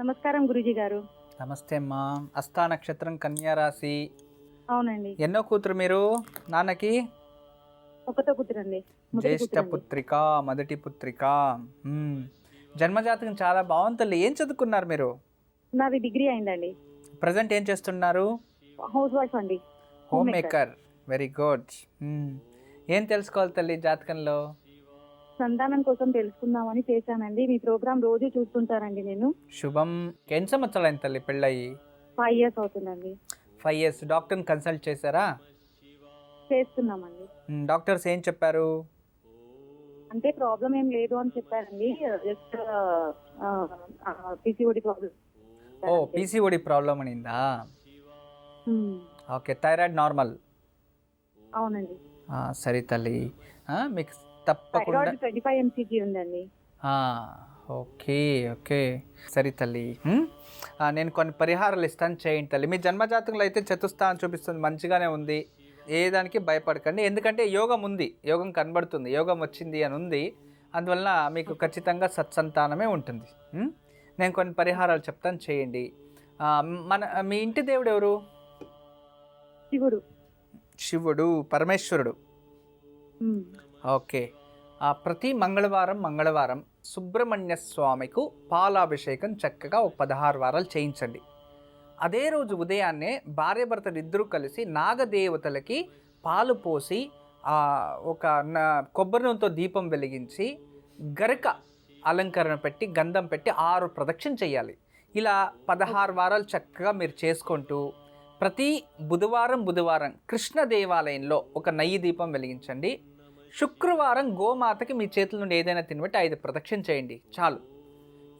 నమస్కారం గురూజీ గారు. నమస్తే అమ్మా. హస్తా నక్షత్రం, కన్యా రాశి. అవునండి. ఎన్నో కూతురు మీరు నాన్నకి? ఒకతో కూతురండి. జ్యేష్ఠ పుత్రిక, మొదటి పుత్రిక. జన్మజాతకం చాలా బాగుంది తల్లి. ఏం చదువుకున్నారు మీరు? నాది డిగ్రీ అయిందండి. ప్రజెంట్ ఏం చేస్తున్నారు? హౌస్ వైఫ్ అండి. Home maker. Very good. ఏం తెలుసుకోవాలి తల్లి జాతకంలో? సంతానం కోసం తెలుసుకుందామని చేశానండి. మీ ప్రోగ్రామ్ రోజు చూస్తుంటానండి నేను. శుభం. ఎన్ని సంవత్సరాలు అయింది తల్లి పెళ్ళయి? 5 years అవుతుందండి. 5 years. డాక్టర్ని కన్సల్ట్ చేశారా? చేస్తున్నామండి. డాక్టర్స్ ఏం చెప్పారు? అంటే ప్రాబ్లం ఏం లేదు అని చెప్పారండి. Just PCOD problem. Oh, PCOD problem అనిందా? ఓకే. Thyroid normal? అవునండి. సరే తల్లి, మీకు తప్పకుండా 25 mcg ఉందండి. Okay okay. సరే తల్లి, నేను కొన్ని పరిహారాలు ఇస్తాను, చేయండి తల్లి. మీ జన్మజాతకంలో అయితే చతుస్థానం చూపిస్తుంది, మంచిగానే ఉంది. ఏ దానికి భయపడకండి, ఎందుకంటే యోగం ఉంది, యోగం కనబడుతుంది, యోగం వచ్చింది అని ఉంది. అందువలన మీకు ఖచ్చితంగా సత్సంతానమే ఉంటుంది. నేను కొన్ని పరిహారాలు చెప్తాను, చేయండి. మీ ఇంటి దేవుడు ఎవరు? శివుడు. శివుడు, పరమేశ్వరుడు. ఓకే. ప్రతి మంగళవారం సుబ్రహ్మణ్య స్వామికి పాలాభిషేకం చక్కగా ఒక 16 వారాలు చేయించండి. అదే రోజు ఉదయాన్నే భార్యాభర్తలు ఇద్దరూ కలిసి నాగదేవతలకి పాలు పోసి ఒక కొబ్బరి నూనెతో దీపం వెలిగించి గరిక అలంకరణ పెట్టి గంధం పెట్టి 6 ప్రదక్షిణ చేయాలి. ఇలా 16 వారాలు చక్కగా మీరు చేసుకుంటూ ప్రతి బుధవారం కృష్ణ దేవాలయంలో ఒక నెయ్యి దీపం వెలిగించండి. శుక్రవారం గోమాతకి మీ చేతుల నుండి ఏదైనా తినబెట్టి 5 ప్రదక్షిణ చేయండి, చాలు.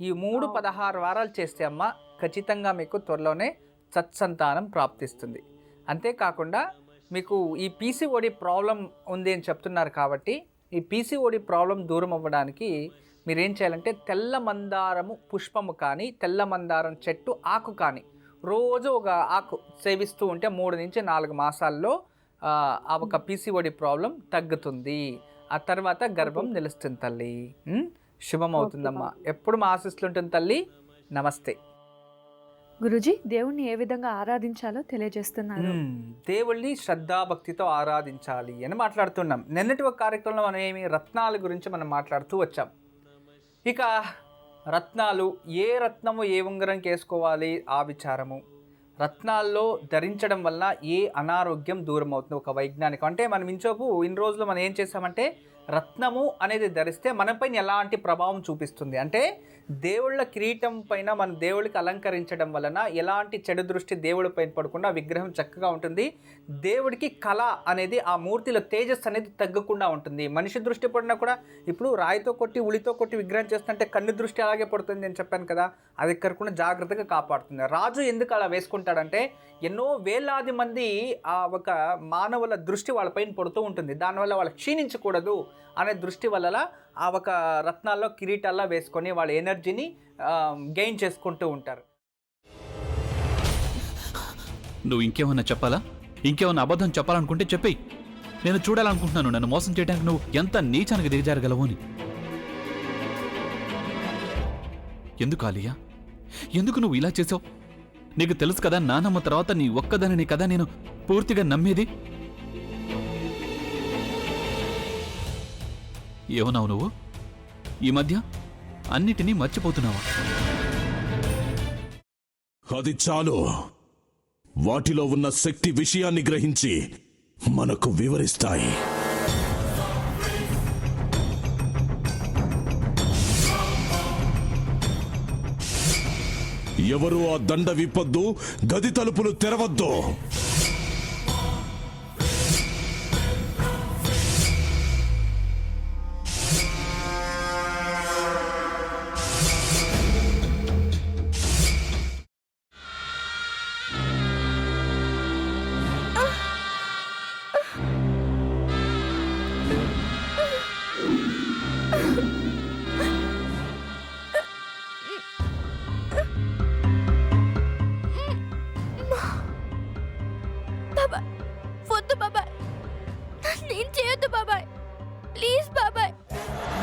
ఈ 16 వారాలు చేస్తే అమ్మ ఖచ్చితంగా మీకు త్వరలోనే సత్సంతానం ప్రాప్తిస్తుంది. అంతేకాకుండా మీకు ఈ పీసీఓడి ప్రాబ్లం ఉంది అని చెప్తున్నారు కాబట్టి ఈ పీసీఓడి ప్రాబ్లం దూరం అవ్వడానికి మీరేం చేయాలంటే తెల్ల మందారము పుష్పము కానీ తెల్ల మందారం చెట్టు ఆకు కానీ రోజు ఒక ఆకు సేవిస్తూ ఉంటే 3 నుంచి 4 మాసాల్లో ఆ ఒక పీసీఓడి ప్రాబ్లం తగ్గుతుంది. ఆ తర్వాత గర్భం నిలుస్తుంది తల్లి. శుభం అవుతుందమ్మా. ఎప్పుడు మా ఆశీస్సులు ఉంటుంది తల్లి. నమస్తే. గురుజీ, దేవుణ్ణి ఏ విధంగా ఆరాధించాలో తెలియజేస్తున్నారు. దేవుళ్ళని శ్రద్ధాభక్తితో ఆరాధించాలి అని మాట్లాడుతున్నాం. నిన్నటి ఒక కార్యక్రమంలో మనం రత్నాల గురించి మనం మాట్లాడుతూ వచ్చాం. ఇక రత్నాలు, ఏ రత్నము ఏ ఉంగరంకి వేసుకోవాలి ఆ విచారము, రత్నాల్లో ధరించడం వల్ల ఏ అనారోగ్యం దూరం అవుతుంది ఒక వైజ్ఞానికం. అంటే మనం ఇంచోపు ఇన్ని రోజులు మనం ఏం చేసామంటే రత్నము అనేది ధరిస్తే మనపైన ఎలాంటి ప్రభావం చూపిస్తుంది అంటే దేవుళ్ళ కిరీటం పైన మన దేవుళ్ళకి అలంకరించడం వలన ఎలాంటి చెడు దృష్టి దేవుడి పైన పడకుండా విగ్రహం చక్కగా ఉంటుంది. దేవుడికి కళ అనేది ఆ మూర్తిలో తేజస్సు అనేది తగ్గకుండా ఉంటుంది. మనిషి దృష్టి పడినా కూడా ఇప్పుడు రాయితో కొట్టి ఉలితో కొట్టి విగ్రహం చేస్తుంటే కన్ను దృష్టి అలాగే పడుతుంది అని చెప్పాను కదా, అది ఎక్కడకుండా జాగ్రత్తగా కాపాడుతుంది. రాజు ఎందుకు అలా వేసుకుంటాడంటే ఎన్నో వేలాది మంది ఆ ఒక మానవుల దృష్టి వాళ్ళపైన పడుతూ ఉంటుంది, దానివల్ల వాళ్ళు క్షీణించకూడదు అనే దృష్టి వల్ల ఆ ఒక రత్నాల్లో కిరీటాల్లో వేసుకొని వాళ్ళ ఎనర్జీని గెయిన్ చేసుకుంటూ ఉంటారు. నువ్వు ఇంకేమన్నా చెప్పాలా? ఇంకేమన్నా అబద్ధం చెప్పాలనుకుంటే చెప్పేయి. నేను చూడాలనుకుంటున్నాను నన్ను మోసం చేయడానికి నువ్వు ఎంత నీచానికి దిగజారగలవు అని. ఎందుకు ఆలియా, ఎందుకు నువ్వు ఇలా చేసావు? నీకు తెలుసు కదా నానమ్మ తర్వాత నీ ఒక్కదానిని కదా నేను పూర్తిగా నమ్మేది. ఏమన్నావు నువ్వు? ఈ మధ్య అన్నిటినీ మర్చిపోతున్నావా? అది చాలు. వాటిలో ఉన్న శక్తి విషయాన్ని గ్రహించి మనకు వివరిస్తాయి. ఎవరు ఆ దండ విప్పొద్దు, గది తలుపులు తెరవద్దు.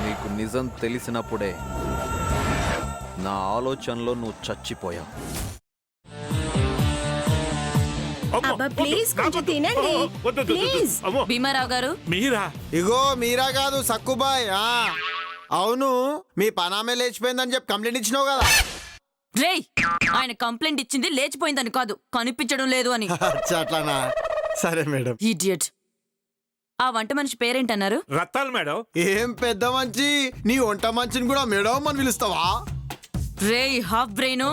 నీకు నిజం తెలిసినప్పుడే నా ఆలోచనలో నువ్వు చచ్చిపోయావు. అబ్బా ప్లీజ్ కొంచెం తినండి ప్లీజ్. భీమారావు గారు మీరా? ఇగో మీరా కాదు సక్కుబాయ్. అవును, మీ పనామే లేచిపోయిందని చెప్పి కంప్లైంట్ ఇచ్చినావు కదా. రేయ్, ఆయన కంప్లైంట్ ఇచ్చింది లేచిపోయిందని కాదు, కనిపించడం లేదు అని. అట్లానా? సరే మేడం. ఇడియట్. ఆ వంట మనిషి పేరేంటన్నారు? రత్తాలు మేడం. ఏం పెద్ద మంచి, నీ వంట మంచిని కూడా మేడం అని పిలుస్తావా? రేయ్ హాఫ్ బ్రెయిన్,